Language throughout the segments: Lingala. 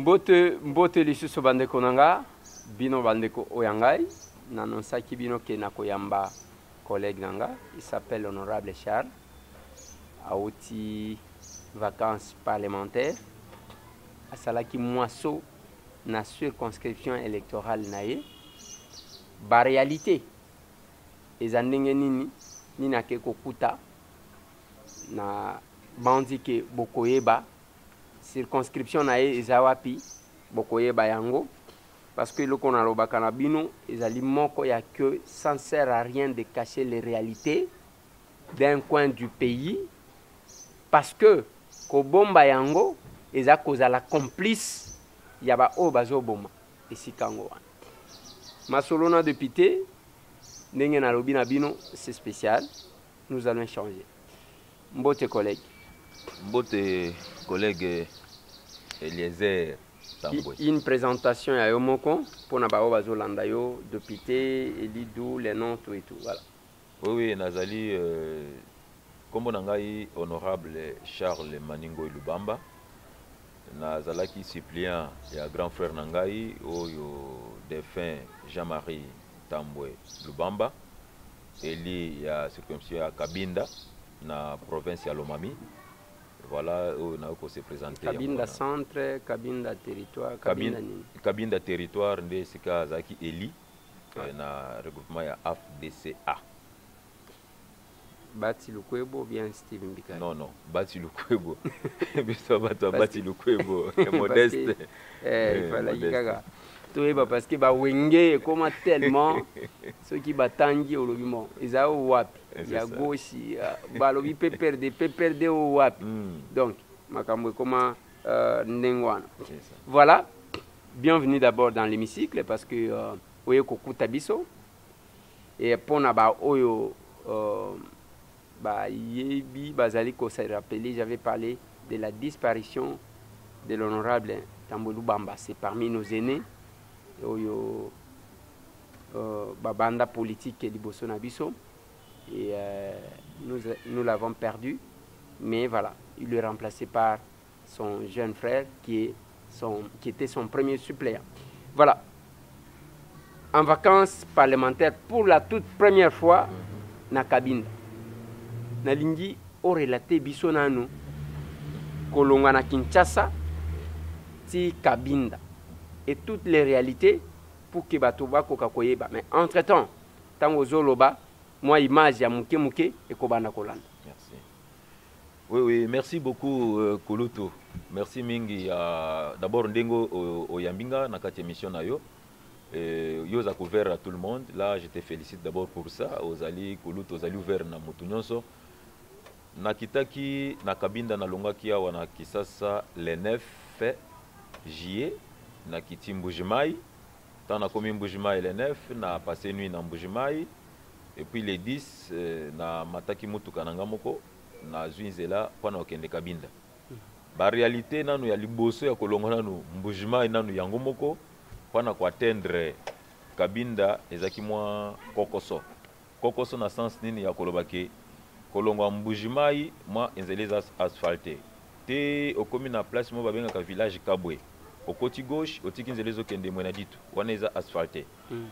Mbote lisusu bandeko nanga bino bandeko oyangai nanonsaki bino ke nakoyamba collègue nanga, il s'appelle Honorable Charles auti vacances parlementaires asalaki moiso na circonscription électorale naye ba réalité ezandenge nini nina ke kokuta na bandi ke bokoyeba circonscription naye ezawapi bokoyeba yango parce que le qu'on a lobaka na bino ezali moko ya que ça ne sert à rien de cacher les réalités d'un coin du pays parce que kobomba yango eza kozala complice ya ba o bazoboma esikango wana masolo na député ndenge na lobi na bino c'est spécial, nous allons changer. Mbote collègue Eliezer Tambwe. Une présentation à Yomoko pour Nabao Bazolanda yo, député, Elidou, les noms, tout et tout. Voilà. Oui, Nazali, comme on a honorable Charles Maningo Lubamba, Nazalaki suppléant et grand frère Nangai, Oyo défunt Jean-Marie Tambwe Lubamba, Eli ya circonscription à Kabinda, na province ya Lomami. Voilà où on a se présenter. Kabinda centre, Kabinda territoire, Kabinda territoire, de Sika Zaki Eli, na regroupement ya AFDCA. Bati Lukwebo, bien Steve Mbika. Non, Bati Lukwebo. Bati Lukwebo, modeste. Il fallait y aller. Parce que ba wenge comment tellement ceux qui batangi au lobimo ils a wapi ya gauche ba lobi peperde au wapi donc makambo comment ndengwana. Voilà, bienvenue d'abord dans l'hémicycle parce que oye kokuta biso et pona ba oyo ba yebi bazali ko se rappeler, j'avais parlé de la disparition de l'honorable Tambwe Lubamba, c'est parmi nos aînés. Oyo babanda politique liboso na biso et nous l'avons perdu, mais voilà, il est remplacé par son jeune frère qui était son premier suppléant. Voilà, en vacances parlementaires pour la toute première fois na Kabinda nalingi o relaté biso nanu kolonga na Kinshasa ti Kabinda et toutes les réalités pour que batoba kokakoyeba. Mais entre-temps, tango zoloba, moi image ya muke muke et kobana kolanda. Merci. Oui, merci beaucoup Koluto. Merci mingi d'abord ndengo oyambinga na kati émission na yo. Yo za couvert à tout le monde. Là, je te félicite d'abord pour ça. Ozali Koluto ozali ouvert na mutu nyonso. Na kitaki na Kabinda na longaki awa na Kisasa le 9 juillet. Na kiti Mbujimai, tant na komi Mbujimai le 9, na passé nuit na Mbujimai, et puis le 10 na mataki mutuka nanga moko na Zwinzela pana okende Kabinda. Ba réalité nanu ya liboso ya kolonga nanu Mbujimai nanu yango moko pana ko atteindre Kabinda ezaki mwa kokoso. Kokoso na sens nini ya kolobaki kolonga Mbujimai mwa enzeleza asphalté. Te okomi na place mo babenga ka village Kabwe. Au côté gauche, au tiki nzelezo kende mwena ditu, wana eza asphalté.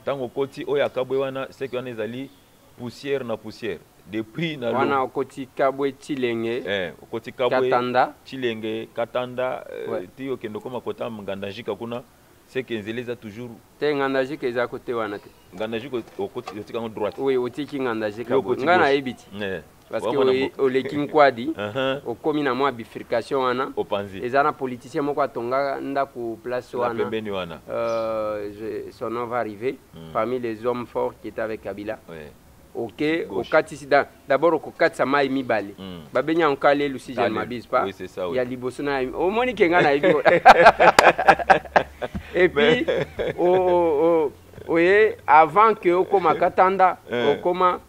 Tango côté oya Kabwe wana, c'est que wana ezali poussière na poussière. Depuis na wana au côté Kabwe Chilenge, au côté Kabwe Katanda, Chilenge, Katanda, ti okendo koma kota ngandajika kuna, c'est que nzeleza toujours. Te ngandajika eza côté wana te. Ngandajika au côté au tiki droite. Oui, au tiki ngandajika. Ngana ebiti. Parce que au Lekin Kwadi, au commune à moi bifurcation wana, les ana politiciens moko atonga nda ku place wana. Son nom va arriver parmi les hommes forts qui étaient avec Kabila. Ok, au Katisi d'abord au Katsa mai mibale. Babenya onkale lusi je m'abuse pas. Oui, c'est ça. Il y a libosona au monique ngana ibi. Et puis avant que au koma katanda, au koma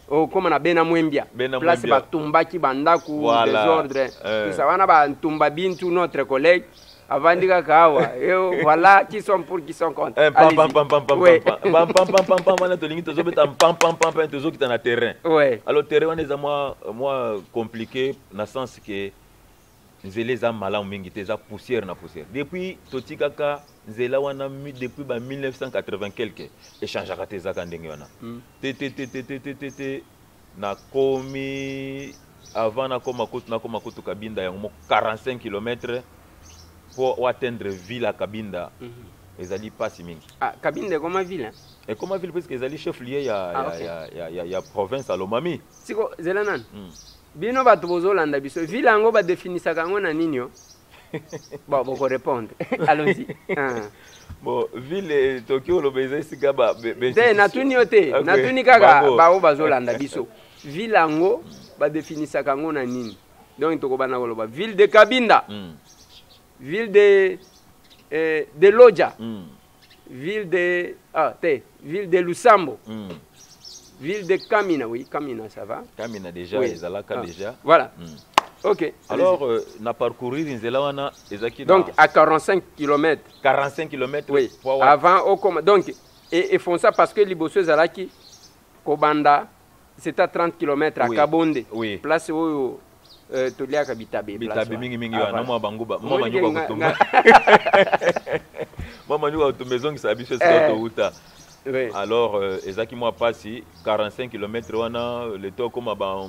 comme on a bien Mwembia, place Batumbaki Bandaku, désordre, tout ça, on a Tumba Bintou, notre collègue, avant de Kawa, voilà qui sont pour, qui sont contre. Alors, terrain, on est moi compliqué, dans le sens que nzela eza malamu mingi te, eza poussière na poussière. Depuis totikaka nzela wana depuis ba 1980 quelque échangeaka te ezaka ndenge wana. Te na komi avant na koma kutu Kabinda yango 45 km pour atteindre ville à Kabinda. Ezali pasi mingi. Ah, Kabinda comme ville. Et comme ville parce que ezali chef lieu ya province à Lomami. Siko zelanan. Bino batu bozolanda biso ville yango ba définissaka yango na nini yo? Bon, boko répondre. Allons-y. Bon, ville Tokyo lobeza sika ba te natuni yote, natuni kaka ba bazolanda biso. Ville yango ba définissaka yango na nini? Donc tokobana koloba ville de Kabinda. Ville de Lodja. Ville de ville de Lusambo. Ville de Kamina, oui, Kamina, ça va. Kamina déjà, oui. Ezalaka déjà. Voilà. Ok. Alors, na parcourir Nzelawana, ezaki. Donc à 45 km. 45 km. Oui. Avant au donc et font ça parce que Liboso Zalaki Kobanda c'est à 30 km à Kabonde. Oui. Place où Toliaka Bitabe. Bitabe mingi mingi wana moi banguba moi manyuka kutumba. Moi manyuka kutumba zongi sabiso soto uta. Oui. Alors, ezaki moi passi 45 km wana le temps comme ba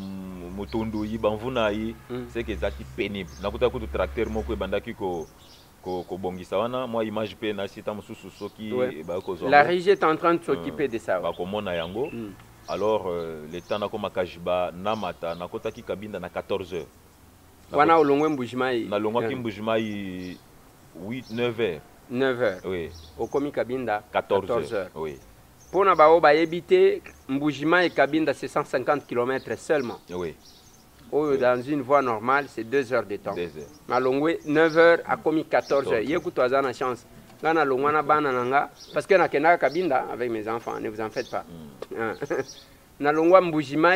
mutundu yi banvuna yi c'est que ezaki pénible. Nakuta kutu tracteur moko ebandaki ko bongisa wana moi image pe na sita mususu soki ba ko zo. La régie est en train de s'occuper de ça. Ba ko mona yango. Alors le temps na koma kajiba na mata nakota ki Kabinda na 14h. Wana olongwe mbujimai. Na longwa ki mbujimai 9h. 9h. Oui. Au Komi Kabinda 14h. Oui. Pour na bao ba yebite Mbujima et Kabinda c'est 150 km seulement. Oui. Oh, dans une voie normale, c'est 2 heures de temps. 2 heures. Malongwe 9h à Komi 14h. Yekuto azana chance. Gana longwana bana nanga parce que na kena Kabinda avec mes enfants, ne vous en faites pas. Na longwa Mbujima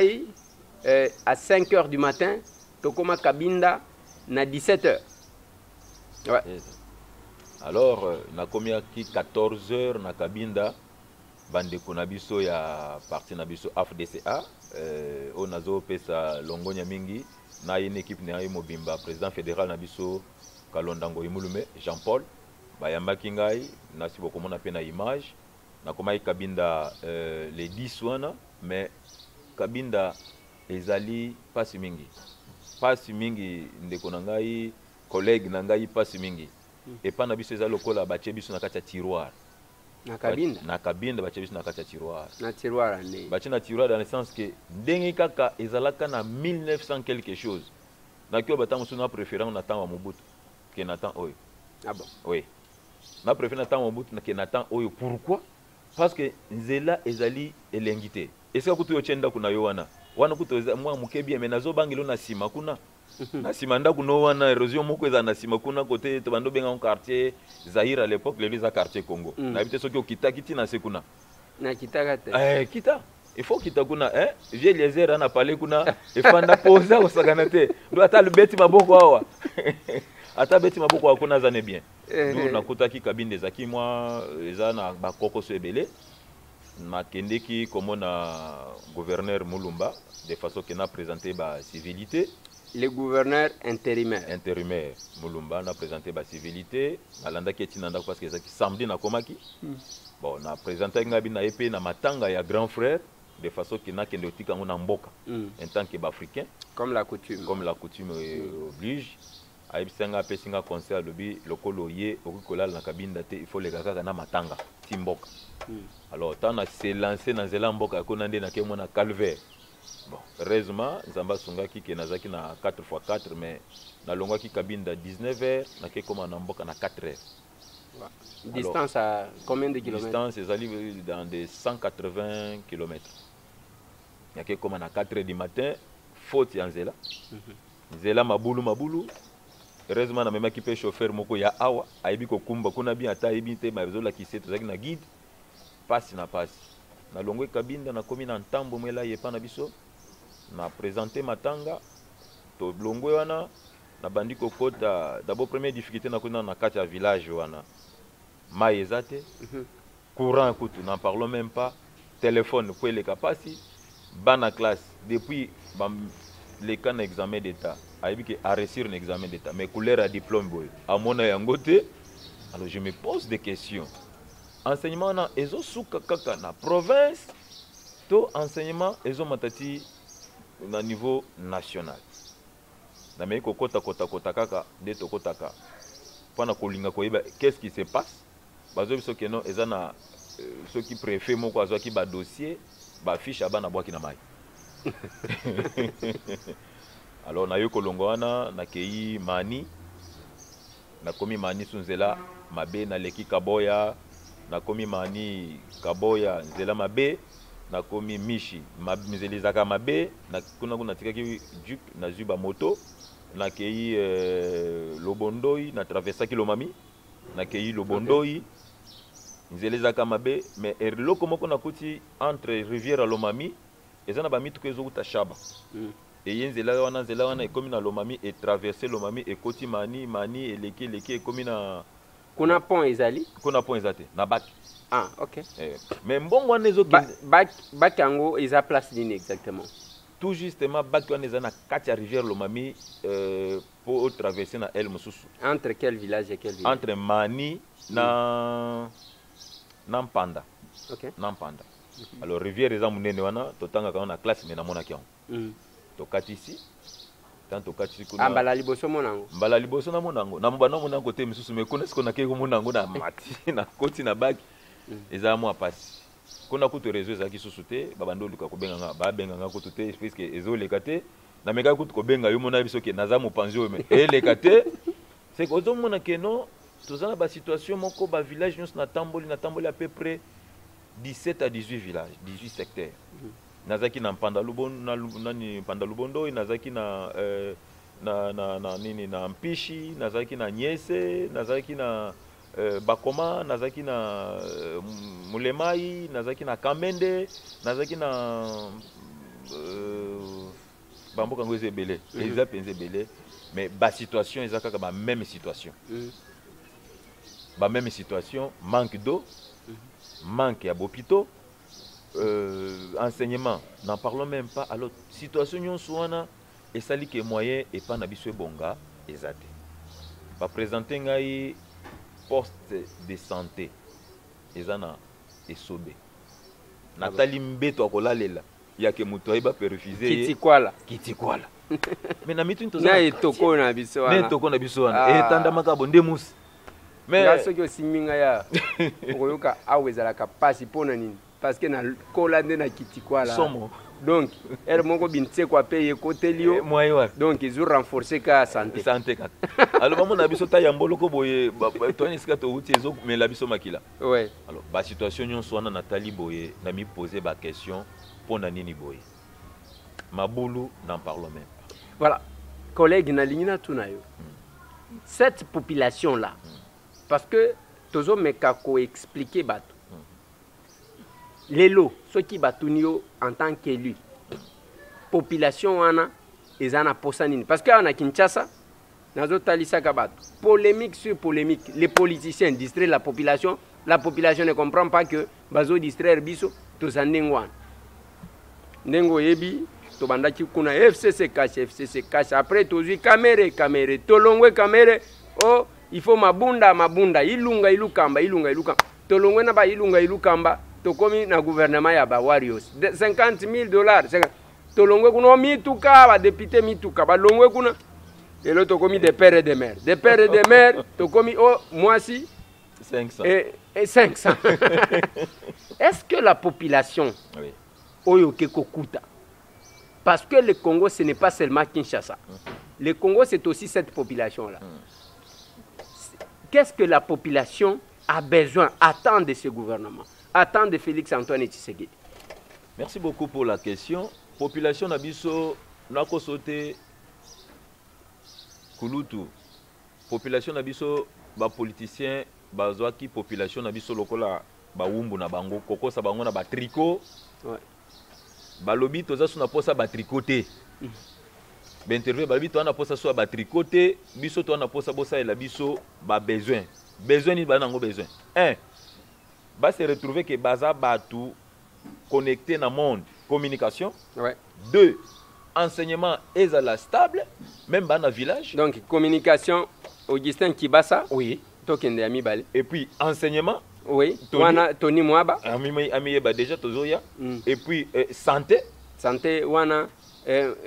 à 5h du matin, tokoma Kabinda na 17h. Ouais. Alors, na komi aki 14h na Kabinda, bande konabiso ya parti nabiso AFDCA, on nazo pesa longonya mingi, na une équipe na Mobimba, président fédéral nabiso Kalondango Imulume, Jean-Paul, bayambaki ngai, nasi bokomona pe na image, na komai Kabinda les 10 wana, mais Kabinda ezali pasi mingi. Pasi mingi ndeko na ngai, collègue na ngai pasi mingi. Et pas na biso eza lokola batie biso na kati ya tiroir. Na Kabinda. Na Kabinda batie biso na kati ya tiroir. Na tiroir ane. Batie na tiroir dans le sens que ndenge kaka ezalaka na 1900 quelque chose. Na kyo batango suna préférant na temps wa Mobutu que na temps oyo. Ah bon. Oui. Na préférant na temps wa Mobutu que na temps oyo. Pourquoi? Parce que nzela ezali elengité. Est-ce que kutu yo chenda kuna yo wana? Wana kutu mwa mukebi mais nazo bangilo na sima kuna. Na simanda kuno wana érosion moko eza na sima kuna côté to bando benga un quartier Zaïre à l'époque le quartier Congo. Na bité soki okita kiti na sekuna. Na kitaka te. Kita. Il faut kita kuna j'ai les airs na parler kuna e fanda posa osakana te. Do ata le beti maboko awa. Ata beti maboko akuna zane bien. Do na kutaki Kabinda ezaki moi eza na bakoko so ebele. Na kendeki komona gouverneur Mulumba de façon que na présenté ba civilité. Le gouverneur intérimaire. Intérimaire. Mulumba a présenté la civilité. Alanda Ketinanda parce que c'est samedi na komaki. Bon, on a présenté Ngabina épée na matanga ya grand frère de façon qu'il n'a qu'un dotika on mboka en tant qu'Africain. Comme la coutume. Comme la coutume oblige. Aïbsenga pesinga concert lobi lokolo ye okikola na Kabinda te il faut les gaka na matanga timboka. Alors tant a s'est lancé dans zela mboka ko nande na kemo na calvaire. Bon, heureusement, Zamba Sungaki qui nazaki na 4x4 mais na longaki Kabinda 19h, na ke comme na mboka na 4h. Distance à combien de kilomètres? Distance ezali dans des 180 km. Ya ke comme na 4h du matin, faute ya nzela. Nzela mabulu. Heureusement na même ki chauffeur moko ya awa, aibi ko kumba kuna bien ata aibi te ma rezo la ki se tozaki na guide. Passe na passe. Na longwe Kabinda na komi na ntambo mwela yepa na biso. Na présenté matanga to blongwe wana na bandi kokota d'abord première difficulté na kuna na kati ya village wana mai ezate courant kutu n'en parlons même pas téléphone pour les capaci bana classe depuis les cas d'examen d'état à réussir un examen d'état mais couleur à diplôme boy à mon yangote. Alors je me pose des questions. Enseignement na ezo suka kaka na province to enseignement ezo matati na niveau national. Na me ko kota kaka de to kotaka. Pana kolinga koyeba qu'est-ce qui se passe? Bazo biso ke non ezana ceux qui préfet moko azwaki ba dossier ba fiche abana bwaki na mai. Alors na yo kolongo wana na kei mani na komi mani sunzela mabe na leki kaboya na komi mani kaboya nzela mabe na komi mishi mzelizaka mabe na kuna tikaki jup na zuba moto na kei lobondoi na traversaki lomami na kei lobondoi nzelizaka mabe mais eloko moko na kuti entre rivière lomami ezana ba mitu kezo kuta shaba et yenzela wana ekomi na lomami et traverser lomami et koti mani eleki ekomi na kuna pont ezali kuna pont ezate na bac. Ah OK. Mais mbongo wana ezo bac yango eza place dine exactement. Tout justement bac wana eza na kati ya rivière lomami pour traverser na el mususu. Entre quel village et quel village? Entre Mani na Mpanda. OK. Na Mpanda. Alors rivière eza munene wana totanga kana na classe mais na mona kion. Tokati ici. Tant tokati kuna. Mbala liboso monango. Mbala liboso na monango. Na mbana monango te misusu mais connais qu'on a ke monango na mati na koti na bac. Eza mo apasi. Kuna kutu réseau ezaki susu te babando luka kobenga nga ba benga nga kutu te puisque ezo lekate na meka kutu kobenga yo mona biso ke naza mo panzio mais lekate c'est que ozo mona ke non tozana ba situation moko ba village nyos na tamboli à peu près 17 à 18 villages, 18 secteurs. Nazaki na Mpanda Lubondo, nazaki na nini na Mpishi, nazaki na Nyese, nazaki na Bakoma, nazaki na Mulemai, nazaki na Kamende, nazaki na Bamboka ngoze belé, eza penze belé, mais ba situation ezaka ka ba même situation. Ba même situation, manque d'eau, manque à hôpitaux, enseignement, n'en parlons même pas. Alors, situation yon souana et sali que moyen et pas n'abiswe bonga ezate. Va présenter ngai poste de santé ezana esobe. Nathalie Mbeto akola lela ya ke muto eba perfiser kitikwala. Mais na mitu ntoza na etoko na biso wana. Na etoko na biso wana. Et tanda makabo ndemusi. Mais ce que siminga ya okoyoka awezala kapasi pona nini parce que na kola nde na kitikwala somo donc elle moko bintse kwa paye kotelio donc ils ont renforcé ka santé ka alors maman na biso ta yamboloko boye to nisika to uti ezo mais la biso makila ouais alors ba situation nyonso wana Nathalie boye na mi poser ba question pona nini boye mabulu n'en parlons même pas. Voilà collègue na lingina tunayo cette population là parce que tozo mekako expliquer bato lelo ceux qui batunio en tant qu'élu population wana ezana posanini parce que on a Kinshasa nazo talisa ka bato polémique sur polémique les politiciens distraient la population ne comprend pas que bazo distraire biso to zanengwana ndengo yebi to bandaki kuna FCC cache après tozi caméra tolongwe caméra oh il faut mabunda ilunga tolongwe na ba ilunga tokomi na gouvernement ya ba warriors $50,000 tolongwe kuna mituka ba député mituka ba longwe kuna et l'autre tokomi des pères et des mères tokomi oh moi si 500 et 500 est-ce que la population oui oyo kekokuta parce que le Congo ce n'est pas seulement Kinshasa le Congo c'est aussi cette population là qu'est-ce que la population a besoin, attend de ce gouvernement, attend de Félix Antoine Tshisekedi? Merci beaucoup pour la question. Population Nabiso, nako sauté Kulutu. Population Nabiso, ba politicien, ba zoaki population Nabiso lokola ba wumbu na bango, koko sa bango na ba tricot. Ouais. Ba lobi toza suna posa ba tricoté. Interview balobi to ana posa so ba tricoté biso to ana posa bosa ela biso ba besoin ni ba nango besoin ba se retrouver que baza batu connecté na monde communication ouais. 2 enseignement ezala stable même bana village. Donc communication Augustin Kibasa. Oui. Tokende ya mibale. Et puis enseignement. Oui. Wana Tony Mwaba. Amiyeba déjà tozoya. Et puis santé. Santé wana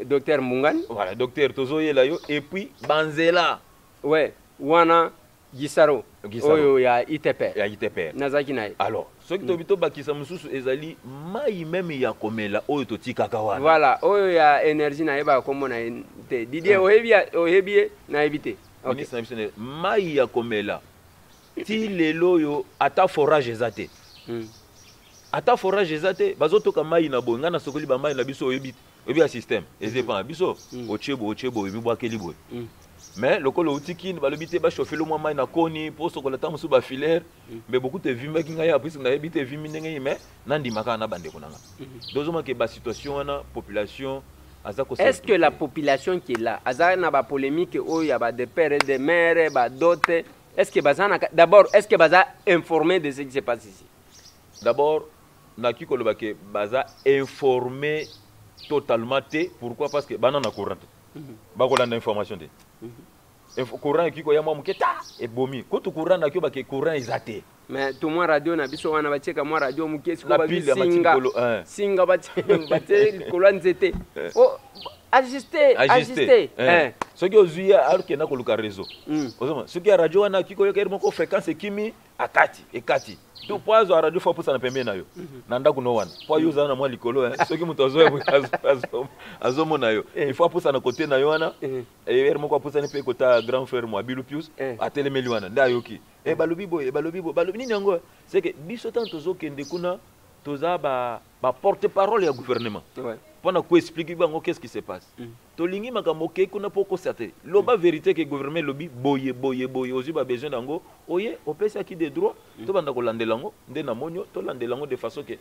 docteur Mungani. Voilà, docteur tozoye là yo. Et puis Banzela. Ouais. Wana Gisaro. Oyo ya ITP. Ya ITP. Nazaki nae. Alors, ce qui tobito bakisa mususu ezali mai même ya komela oyo totikaka wana. Voilà, oyo ya énergie na yeba komona te. Didier ohebie na ebite. OK. Mai ya komela. Ti lelo yo ata forage ezate. Ata forage ezate bazotoka mai na bonga na sokoli ba mai na biso oyebite. Oyebi ya système. Ezepa biso ochebo ebibwakeli boy. Mais le colo outiki balobité ba chauffer le moins na koni pour sokola ta musu ba filaire mais beaucoup de vimba ki ngaya puis na ebite vimi ndenge mais nandi maka na bande konanga. Deuxièmement que ba situation na population azako. Est-ce que la population qui est là azana na ba polémique o ya ba de père et de mère ba dote est-ce que bazana d'abord est-ce que baza informé de ce qui se passe ici? D'abord na ki koloba ke baza informé totalement té pourquoi parce que banana courant. Ba kolanda information té. Courant qui ko ya mwa muketa e bomi ko to courant na kyo ba ke courant ezate mais tout moi radio na biso wana bacheka moi radio mukesi ko ba singa bate ko nzete oh ajuster ce qui ozuya alors que na ko luka réseau ozoma ce qui radio wana ki ko yo kerimo ko fréquence kimi akati ekati to poazo radio fa pusa na pembe na yo na ndaku no wana po yuza na mwa likolo ce qui muto azomo na yo il faut pusa na côté na yo wana et moko pusa ni pe kota grand frère mo Abilu Pius atelemeli wana nda yoki balobi nini yango c'est que biso tant tozo kende kuna toza ba porte-parole ya gouvernement pendant ko expliquer bango qu'est-ce qui se passe tolingi makambo ke kuna poko certain loba vérité que gouvernement lobi boye ozi ba besoin dango oye opesa ki des droits to banda ko landelango nde na monyo to landelango de façon que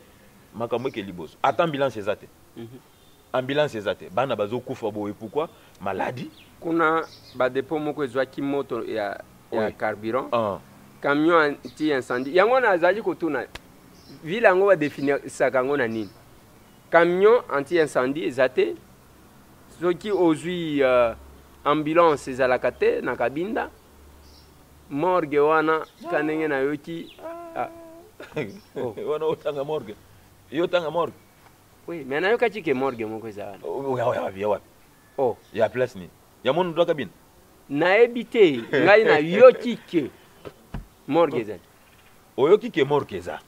makambo ke liboso ata ambulance ezate ambulance ezate bana bazokufa boye pourquoi maladie kuna ba dépôt moko ezwaki moto ya carburant camion anti incendie yango na azali kotuna ville yango ba définir sakango na nini camion anti incendie ezate soki ozwi ambulance ezalaka te na kabinda morgue wana kanenge na yoki wana otanga morgue yo tanga morgue oui mais na yokaki ke morgue moko ezala oh ya place ni ya monu doka bin na ebite ngai na yoki ke morgue ezali oyoki ke morgue eza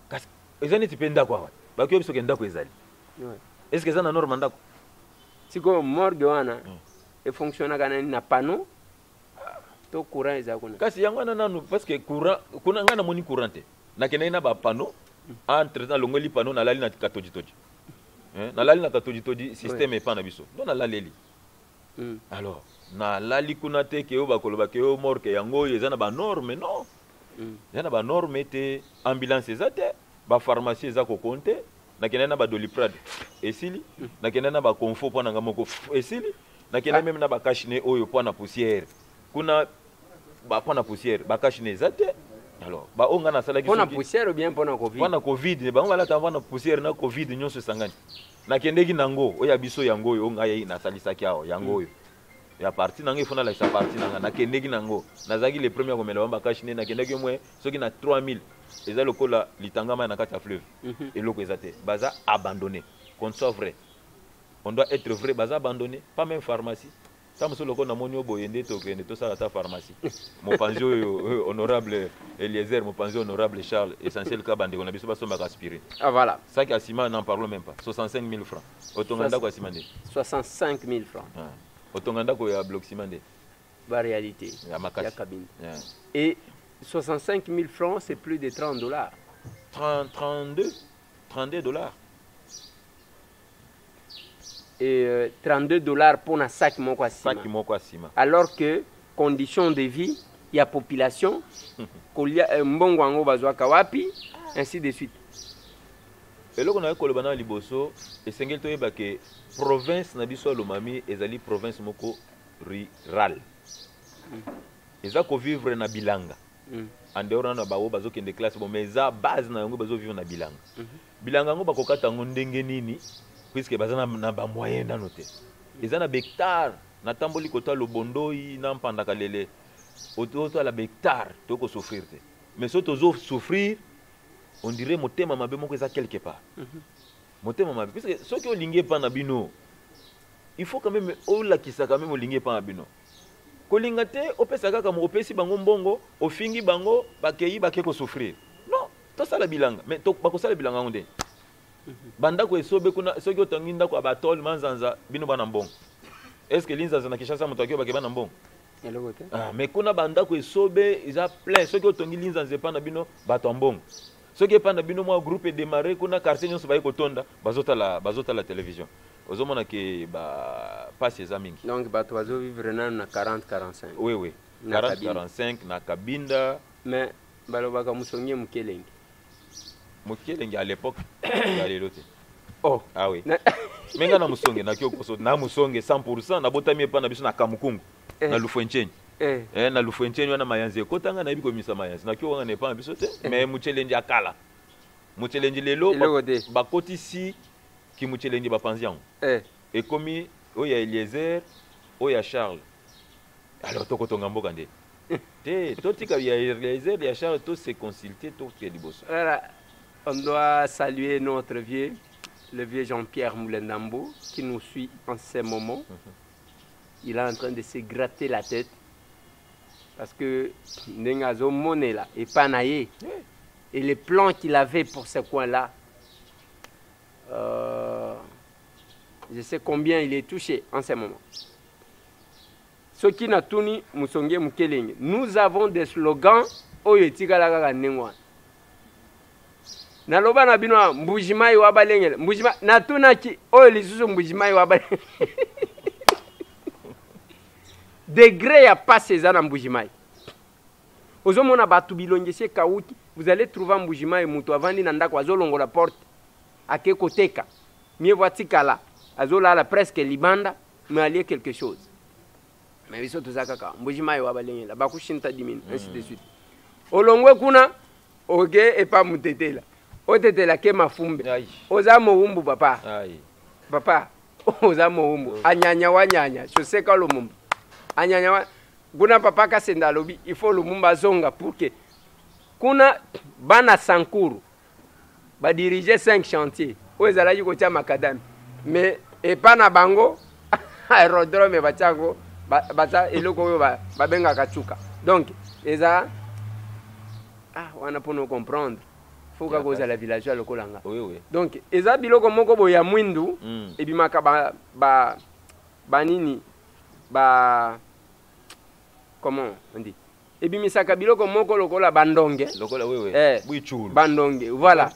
kasi ezani tipenda kwa baki biso ke ndako ezali est-ce que ça na norme ndako siko morgue wana e fonctionne kana na panneau to courant ezakuna kasi yango na nanu parce que courant kuna ngana moni courant te na kena na ba panneau entre dans longoli panneau na lali na katoji na lali na katoji système e pa na biso donc na laleli alors na lali kuna te ke o bakoloba ke o morgue yango ezana ba norme non yana ba norme te ambulance ezate ba pharmacie ezako compter na kena ba doliprane esili na kena ba confort po na ngamoko esili na kena même na ba cachine oyo po na poussière kuna ba po na poussière ba cachine ezate alors ba onga na sala ki po na poussière ou bien po na covid po na covid ba ngala ta na poussière na covid nyonso sangani na kendeki nango oya biso yango oyo onga ye na salisa kiao yango oyo ya parti nango ifona la parti nanga na kendeki nango nazaki le premier komela ba cachine na kendeki mwe soki na 3000 eza lokola litangama na kati ya fleuve et loko ezate baza abandonné qu'on soit vrai on doit être vrai baza abandonné pas même pharmacie ça monsieur loko na monyo boyende to kende to sala ta pharmacie mon panzio honorable Eliezer mon panzio honorable Charles essentiel ka bande on a biso baso ma aspirine ah voilà ça qui a ciment n'en parlons même pas 65 000 francs otonganda ko ciment 65 000 francs otonganda ko ya bloc ciment de ba réalité ya cabine et 65 000 francs, c'est plus de $30. 32 dollars. Et $32 pour un sac Mokwasima. Alors que, conditions de vie, il y a population, mbongo bazwa kawapi, ainsi de suite. Et là, on a kolobana liboso, et sengel toyeba ke province na biso lomami ezali province moko rural. Eza ko vivre na bilanga. En dehors na bawo bazokende classe bon mais za base na yango bazo vivre na bilanga bilanga ngo bakokata ngo ndenge nini puisque baza na ba moyen na noté eza na hectare na tamboli kota lobondoi na mpanda kalele auto la hectare to ko souffrir te mais so tozo souffrir on dirait motema mabe moko eza quelque part motema mabe puisque soki olingi pa na bino il faut quand même olakisa quand même olingi pa na bino kolinga te opesa kaka mo opesi bango mbongo ofingi bango bakei bakeko souffrir non to sala bilanga mais to bakosala bilanga ngonde banda ko esobe kuna soki otangi ndako abatol manzanza bino bana mbongo est-ce que linzanza na kishasa mutaki bakeba bana mbongo ah mais kuna banda ko esobe isa plein soki otangi linzanza pa na bino bato mbongo soki pa na bino mo groupe démarrer kuna quartier nyonso baye kotonda bazota la télévision ozomona ke ba passe examen donc bato bazo vivre na 40 45 oui 40 45 na kabinda mais balobaka musongie mukelenge à l'époque ya lelo te oh ah oui menga na musonge na kyoko na musonge 100% na botami pa na biso na kamukungu na lufwencheni na lufwencheni wana mayanzi ekotanga na biko misa mayanzi na kyoko na pa na biso te mais mukelenge akala mukelenge lelo bakoti si ki mukelenge bapanzian et komi oya Eliezer oya Charles alors tokotonga mboka nde te totika ya Eliezer ya Charles to se consulter to ke liboso. On doit saluer notre vieux, le vieux Jean-Pierre Moulendambo, qui nous suit en ce moment. Il est en train de se gratter la tête. Parce que Nengazo Moné là, et Panaye, et les plans qu'il avait pour ce coin-là, je sais combien il est touché en ce moment. Soki Natuni Musonge Mukelenge, nous avons des slogans Oyetikalaga Nengwa. Naloba na bino mbujimai wa balengele mbujima natuna ki oyo lisusu mbujimai wa balengele degré ya passe eza na mbujimai ozomona batu bilongese kauki vous allez trouver mbujimai mutu avandi na ndako azolongola porte ake koteka mie voitikala azolala presque libanda mais allier quelque chose mais biso tozaka ka mbujimai wa balengele bakushinta dimini ainsi de suite olongwe kuna oge epa mutetela otete la ke mafumbe oza moumbu papa papa oza moumbu anyanya wanyanya choseka lo mumbu anyanya wa guna papa ka senda lobi il faut le mumba zonga pour que kuna bana sankuru ba diriger 5 chantiers ozala yiko tia makadami mais et pas na bango aérodrome bachango baza eloko yo ba benga kachuka donc eza wana pour nous comprendre faut que cause la villageois lokolanga oui donc eza biloko moko boya mwindu ebimaka banini comment on dit ebimisaka biloko moko lokola bandonge lokola buichulu bandonge voilà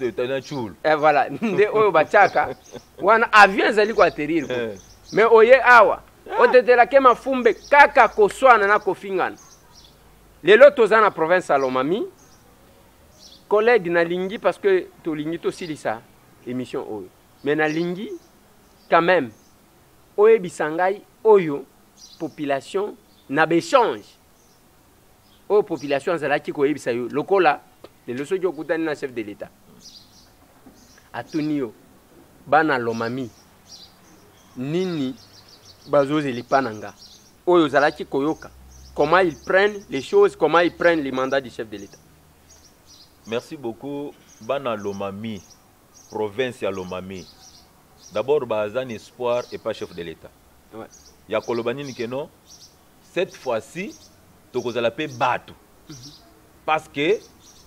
voilà nde oyo bachaka wana avion ezali ko atterrir mais oye awa otetela ke mafumbe kaka koswana na kofingana lelo toza na province ya Lomami collègue na lingi parce que to lingi to silisa émission oyo mais na lingi quand même oye bisangai oyo population na béchange oyo population zalaki ko yebisa yo lokola le loso jo kutani na chef de l'état atunio bana Lomami nini bazoze lipananga oyo zalaki koyoka comment ils prennent les choses, comment ils prennent les mandats du chef de l'état. Merci beaucoup. Bana Lomami, province ya Lomami. D'abord, bazan espoir et pas chef de l'État. Ouais. Ya kolobani nikeno, cette fois-ci, tokozala pe batu. Parce que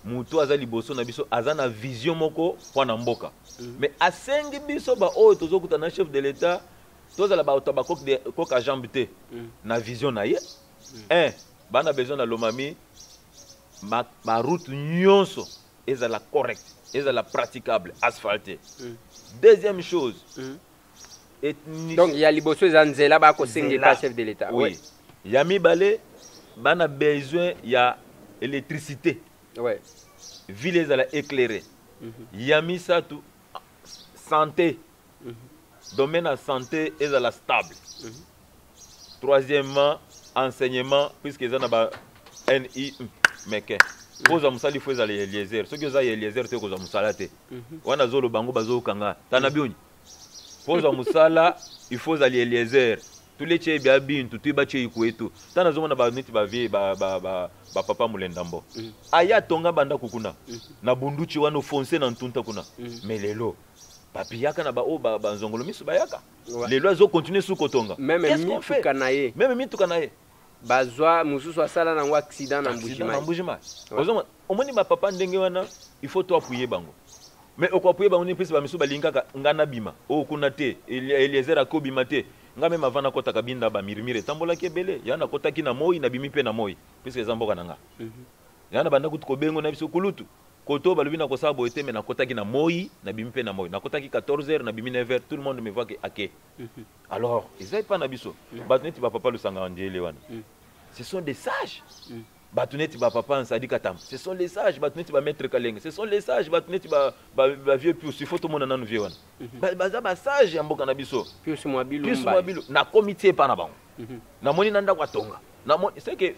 mutu azali boso na biso azana vision moko kwa mboka. Mais asengi biso ba o tozokuta na chef de l'État, tozala ba otabako de koka jambe te. Na vision na ye. Un, bana besoin na Lomami ma route nyonso ezala correct, ezala praticable, asphaltée. Deuxième chose. Donc il y a liboso zanzela ba ko sengi ka chef de l'État. Oui. Yami balé bana besoin ya électricité. Ouais. Ville ezala éclairée. Yami satu santé. Domaine à santé ezala stable. Troisièmement, enseignement, puisque ils ont un NI, mais que vous avez musali faut aller Eliezer. Ce que vous avez Eliezer, c'est que vous avez musalate. On a zolo bango bazo kanga. Tanabioni. poza musala il faut ali Eliezer tous les tchè bia bintu tu ba tchè ikwetu tana zoma na ba neti ba vie ba papa mulendambo aya tonga banda kukuna na bunduchi wano foncer na ntunta kuna mais lelo papi yaka na ba o ba nzongolo misu bayaka lelo azo continuer sous kotonga même mitu kanaye bazwa mususu asala na ngwa accident na Mbujima ozoma omoni ba papa ndenge wana il faut toi appuyer bango mais okwapuye bango ni pesi ba misu balingaka ngana bima o kuna te Eliezer akobima te nga même avant nakota kabinda ba mirimire tambola kebele yana kotaki na moi na bimi pe na moi puisque ezamboka nanga yana banda kutu kobengo na biso kulutu koto balubi na kosaba boete mais nakotaki na moi na bimi pe na moi nakotaki 14h na bimi 9h tout le monde me voit que ake alors ezai pas na biso batuneti ba papa lusanga ndele wana ce sont des sages batuneti ba papa Nsadi Katam ce sont les sages batuneti ba maître Kalenge ce sont les sages batuneti ba vieux plus il faut tout le monde na vieux wana baza ba sage ya mboka na biso plus mwabilu na comité pa na bango na moni nanda kwa tonga na moni c'est que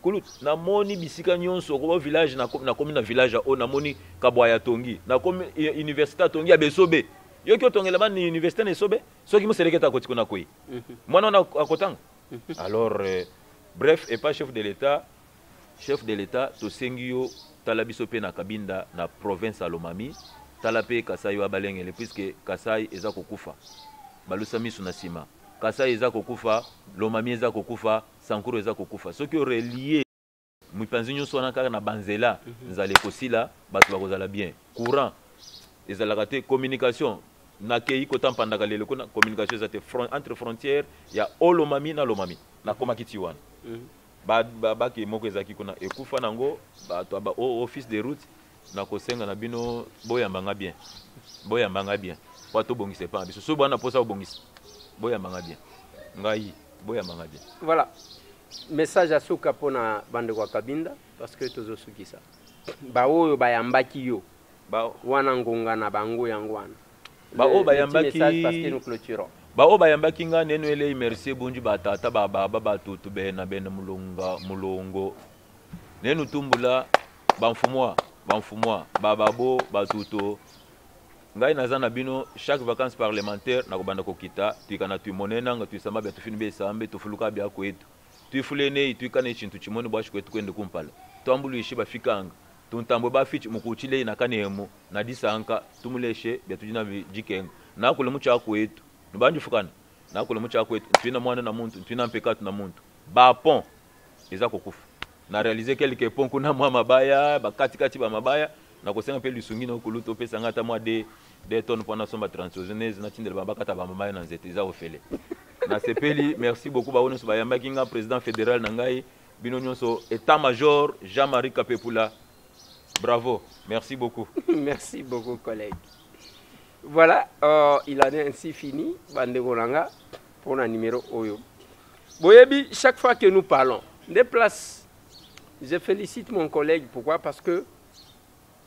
kulut na moni bisika nyonso ko village na commune na village o na moni kabwaya tongi na comme université tongi ya besobe yoki otongela ba ni université na sobe soki mo sereketa ko tikona koi mwana na akotanga alors bref et pas chef de l'état to sengio talabiso pe na kabinda na province à Lomami talape Kasai wa balengele puisque Kasai eza kokufa balusa misu na sima Kasai eza kokufa Lomami eza kokufa Sankuru eza kokufa soki relié mipanzi nyonso na kaka na banzela nzale kosila bato bakozala bien courant ezalaka te communication na kei kotampandaka lelo kuna communication eza te entre frontières ya Olomami na Lomami na koma kitiwana ba ki moko ezaki kuna ekufa nango bato ba office de route na kosenga na bino boyambanga bien wato bongise pa biso so bana posa bongise boyambanga bien ngai boyambanga bien. Voilà, message à suka pona bande kwa kabinda parce que tozo sukisa ba oyo bayambaki yo ba wana ngonga na bango yangwana ba o bayambaki parce que nous clôturons ba o bayambaki nga neno ele merci bunji batata baba tutu bena mulongo nenu tumbula bamfumwa bababo batuto ngai nazana bino chaque vacances parlementaire na kobanda kokita tuikana tuimonena nga tuisamba bya tufini be sambe tufuluka bya kwetu tuifulene tuikane chintu chimoni bwashi kwetu kwende kumpala twambulu ishi bafikanga tuntambo bafichi mukuchile na kanemu na disanka tumuleshe bya tujina jikenga na kule mucha kwetu nubanju fukana na kule mucha kwetu tuina mwana na muntu tuina mpekatu na muntu ba pont eza kokufa na réaliser quelques ponts kuna mwa mabaya bakati ba mabaya na kosenga pe lisungi na kuluto pesa ngata mwa de tonnes pour na somba transozonese na tindela babakata ba mabaya na nzete eza ofele na sepeli merci beaucoup ba wono so bayamba kinga président fédéral na ngai bino nyonso état major Jean-Marie Kapepula bravo merci beaucoup. Merci beaucoup collègue. Voilà, il en est ainsi fini bande golanga pour un numéro oyo boyebi chaque fois que nous parlons des places. Je félicite mon collègue. Pourquoi? Parce que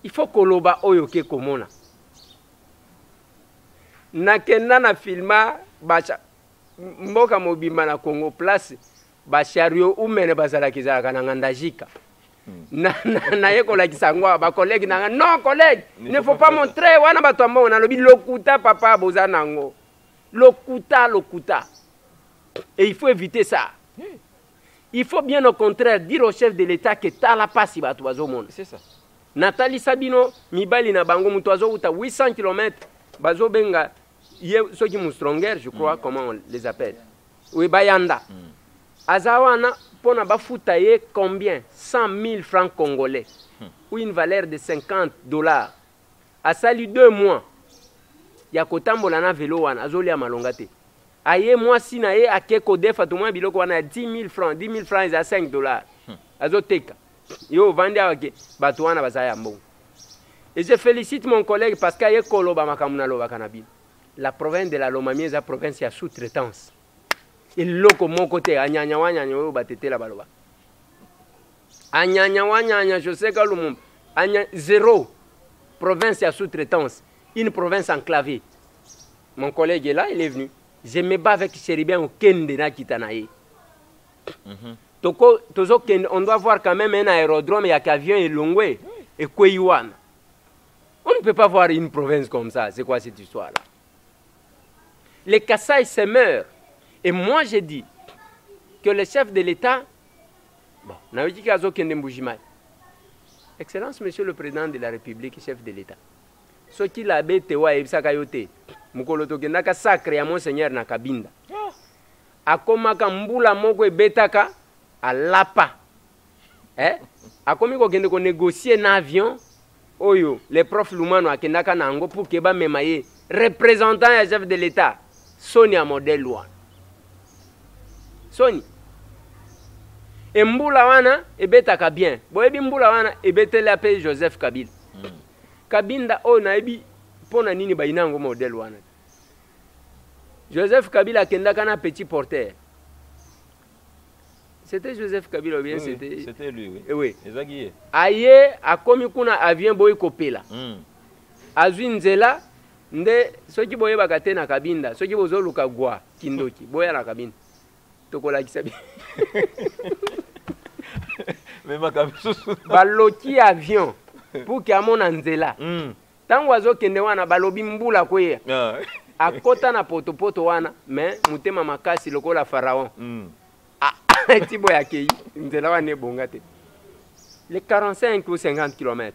il faut que l'oba oyo ke komona. Nakenda na filma bacha mboka mobimba na Congo place ba chariot umene bazala kizaka na ngandajika. Na yekola kisangwa ba collègue na non collègue, il ne faut pas montrer wana batombo na lobi lokuta papa bozanango. Lokuta. Et il faut éviter ça. Il faut bien au contraire dire au chef de l'État que tala pasi ba toazo monde. C'est ça. Nathalie Sabino mibali na bango mutoazo uta 800 km bazo benga ceux qui stronger je crois comment on les appelle. Oui bayanda. Azawana pona bafuta ye combien 100 000 francs congolais ou une valeur de $50. A sali 2 mois. Ya kotambola na vélo wana azoli ya malongate. Aye moi si na ye akeko defa to moi biloko wana 10 000 francs. 10 000 francs is $5. Azoteka. Yo vandi awake batu wana bazaya mbongo. Et je félicite mon collègue parce qu'il y a koloba makamuna loba kanabi. La province de la Lomami est la province à sous-traitance. Et loko mon côté anyanya wanyanya yo batete la baloba. Anyanya wanyanya je sais que le monde zéro province à sous-traitance, une province enclavée. Mon collègue est là, il est venu. Je me bats avec Chéribien au Kende na Kitanaye. On doit voir quand même un aérodrome, il y a qu'avion et Longwe et Kweyuan. On ne peut pas voir une province comme ça. C'est quoi cette histoire-là? Les Kasaï se meurent. Et moi, j'ai dit que le chef de l'État, bon, Excellence, Monsieur le Président de la République, chef de l'État. Ce qu'il a bête, ouais, il s'akayote. Mukoloto naka sacré à Monseigneur na Kabinda. Akomaka mbula moko ebetaka à lapa. Akomi ko kende ko négocier un avion. Oyo, les profs Lumano akendaka nango pour que ba memaye représentant et chef de l'État. Sonia modèle loin. Soni. Et mbula wana ebetaka bien. Boyebi mbula wana ebetela pe Joseph Kabila. Kabinda o naibi pona nini bainango modèle wana. Joseph Kabila kendaka na petit porteur. C'était Joseph Kabila ou bien oui, c'était lui, oui. Oui. Ezagi. Aye akomi kuna avion boy kopela. Azwi nzela nde soki boye bakate na Kabinda, soki bozoluka gwa kindoki, boya na Kabinda. Tokola kisabi. Mais ma kabisusu. Baloki avion pour que amona nzela. Tango azokende wana balobi mbula kwe. Akota na poto wana, mais mutema makasi lokola pharaon. Tibo ya kei, nzela wana ebongate. Les 45 ou 50 km.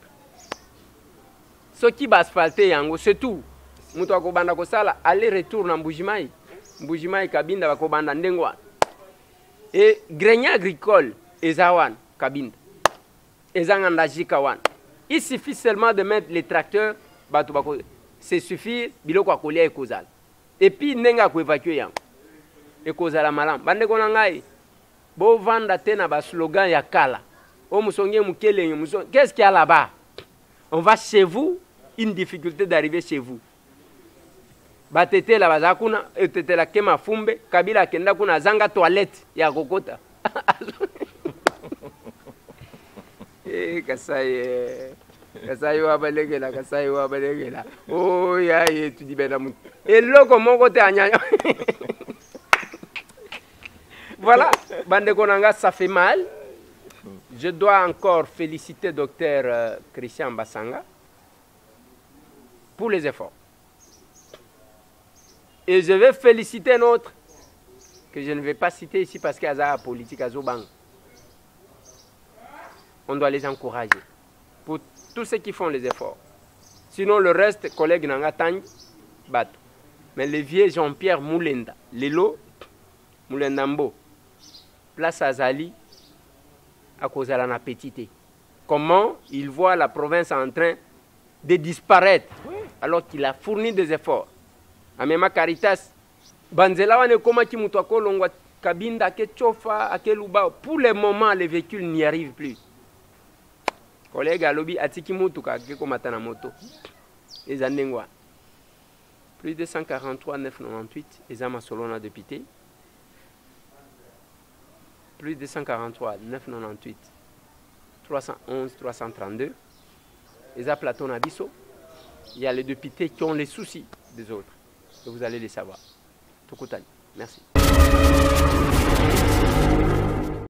Ce qui va asphalter yango, c'est tout. Mutu akobanda kosala aller-retour na Mbujimai. Mbujimai Kabinda bakobanda ndengwa. Et grenier agricole ezawan Kabinda. Ezanganda jikawan. Il suffit seulement de mettre les tracteurs batu bako. C'est suffire biloko akolia ekozala. Et puis nenga ko évacuer yango. Ekozala malam. Bande kona ngai. Bo vanda tena ba slogan ya kala. O musonge mukele muson. Qu'est-ce qu'il y a là-bas? On va chez vous, une difficulté d'arriver chez vous. Batete la bazakuna, etete la kema fumbe, Kabila kenda kuna zanga toilette ya kokota. Kasai wa balegela. Oh ya tu dis bena mut. Et loko moko te anyanya. Voilà, bande konanga, ça fait mal. Je dois encore féliciter Dr Christian Bassanga pour les efforts. Et je vais féliciter un autre que je ne vais pas citer ici parce qu'il y a politique à Zobang. On doit les encourager pour tous ceux qui font les efforts. Sinon, le reste, collègue Nanga Tang, bat. Mais le vieux Jean-Pierre Moulenda, Lelo Moulendambo, place à Zali, à cause de la petite. Comment il voit la province en train de disparaître alors qu'il a fourni des efforts. Amema Caritas, Banzela wane koma ki mutu akolongwa Kabinda ke chofa akeluba. Pour le moment, les véhicules n'y arrivent plus. Collègue alobi atiki mutu ka ke komata na moto. Ezandengwa. Plus de 143 998 ezama solona député. Plus de 143 998 311 332. Eza Platon Abisso. Il y a les députés qui ont les soucis des autres. Et vous allez les savoir. Tokotani. Merci.